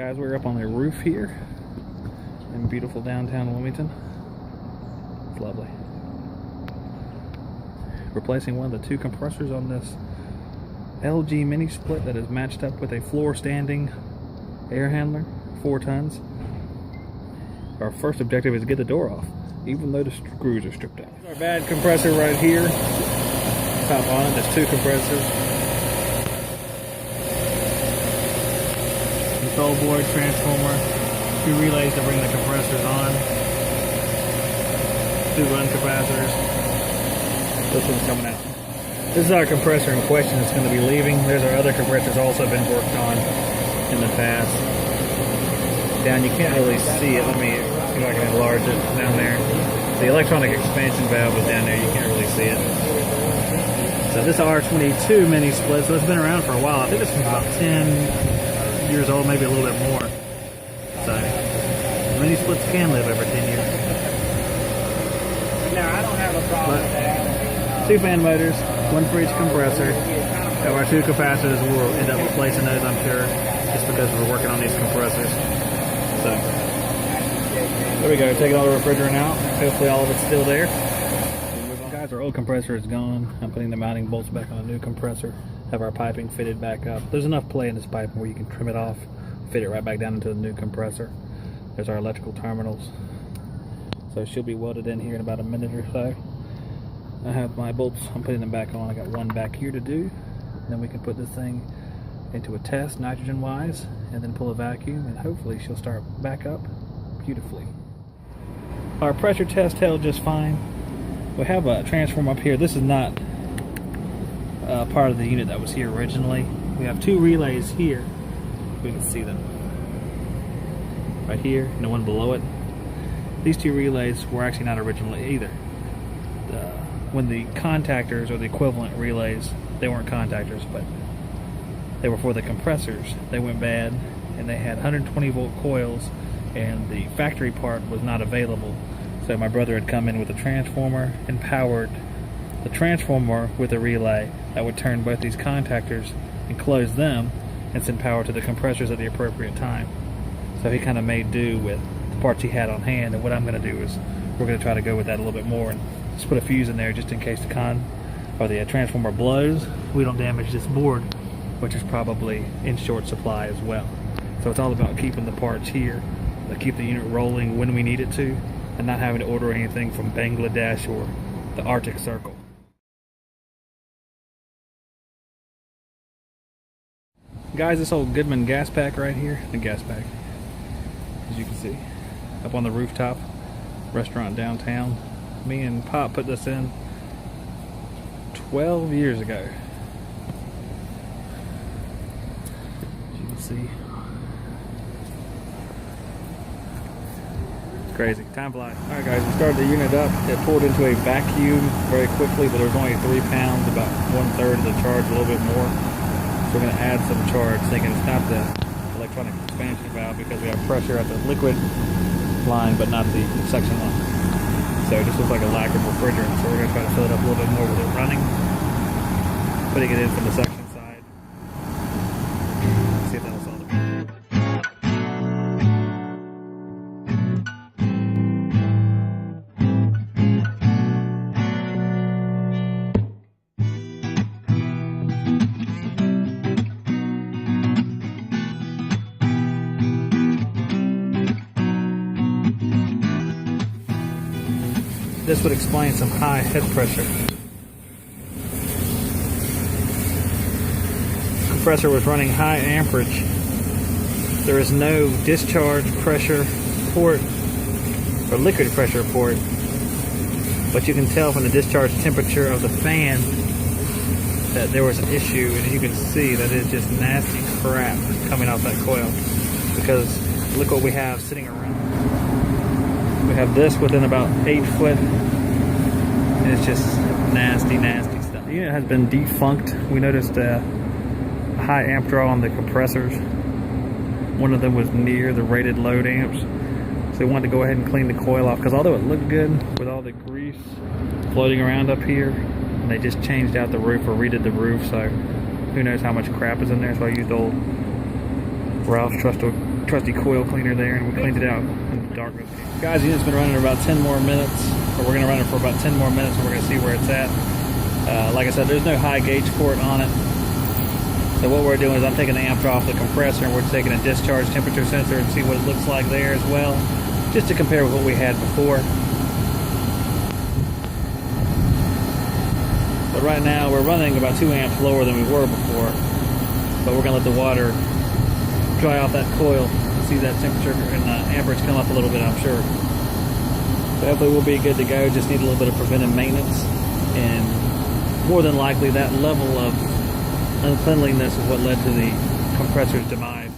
Guys, we're up on the roof here in beautiful downtown Wilmington. It's lovely. Replacing one of the two compressors on this LG mini split that is matched up with a floor standing air handler, 4 tons. Our first objective is to get the door off, even though the screws are stripped out. Our bad compressor right here. Top on it, there's 2 compressors. Control board, transformer, 2 relays to bring the compressors on, 2 run capacitors. This one's coming out. This is our compressor in question that's going to be leaving. There's our other compressors also been worked on in the past. Down, you can't really see it. Let me see if I can enlarge it down there. The electronic expansion valve is down there. You can't really see it. So this R22 mini split, so it's been around for a while. I think this one's about 10 years old, maybe a little bit more. So mini splits can live over 10 years. No, I don't have a problem with that. 2 fan motors, 1 for each compressor. Have our 2 capacitors. We'll end up replacing those, I'm sure, just because we're working on these compressors. So there we go. Taking all the refrigerant out. Hopefully all of it's still there. Guys, our old compressor is gone. I'm putting the mounting bolts back on a new compressor. Have our piping fitted back up. There's enough play in this pipe where you can trim it off, fit it right back down into the new compressor. There's our electrical terminals. So she'll be welded in here in about a minute or so. I have my bolts, I'm putting them back on. I got one back here to do. Then we can put this thing into a test, nitrogen wise, and then pull a vacuum, and hopefully she'll start back up beautifully. Our pressure test held just fine. We have a transformer up here. This is not part of the unit that was here originally. We have 2 relays here. We can see them right here and the one below it. These 2 relays were actually not originally either. When the contactors, or the equivalent relays, they weren't contactors, but they were for the compressors. They went bad, and they had 120 volt coils, and the factory part was not available. So my brother had come in with a transformer and powered the transformer with a relay that would turn both these contactors and close them and send power to the compressors at the appropriate time. So he kind of made do with the parts he had on hand, and what I'm going to do is we're going to try to go with that a little bit more and just put a fuse in there just in case the transformer blows. We don't damage this board, which is probably in short supply as well. So it's all about keeping the parts here to keep the unit rolling when we need it to, and not having to order anything from Bangladesh or the Arctic Circle. Guys, this old Goodman gas pack right here, the gas pack, as you can see, up on the rooftop, restaurant downtown. Me and Pop put this in 12 years ago. As you can see. It's crazy. Time flies. Alright guys, we started the unit up. It pulled into a vacuum very quickly, but there was only 3 pounds, about 1/3 of the charge, a little bit more. So we're going to add some charge, thinking it's not the electronic expansion valve because we have pressure at the liquid line, but not the suction line. So it just looks like a lack of refrigerant, so we're going to try to fill it up a little bit more with it running. Putting it in from the suction side. See if that'll solve it. This would explain some high head pressure. Compressor was running high amperage. There is no discharge pressure port or liquid pressure port, but you can tell from the discharge temperature of the fan that there was an issue, and you can see that it's just nasty crap coming off that coil, because look what we have sitting around. We have this within about 8 foot, and it's just nasty, nasty stuff. The unit has been defunct. We noticed a high amp draw on the compressors. One of them was near the rated load amps. So we wanted to go ahead and clean the coil off, because although it looked good with all the grease floating around up here, and they just changed out the roof or redid the roof, so who knows how much crap is in there. So I used old Ralph's trusty coil cleaner there, and we cleaned it out in the darkness. Guys, the unit's been running about 10 more minutes, or we're going to run it for about 10 more minutes, and we're going to see where it's at. Like I said, there's no high gauge port on it. So what we're doing is I'm taking the amp off the compressor, and we're taking a discharge temperature sensor and see what it looks like there as well, just to compare with what we had before. But right now we're running about 2 amps lower than we were before, but we're going to let the water dry off that coil and see that temperature and amperage come up a little bit, I'm sure. So hopefully we'll be good to go. Just need a little bit of preventive maintenance, and more than likely that level of uncleanliness is what led to the compressor's demise.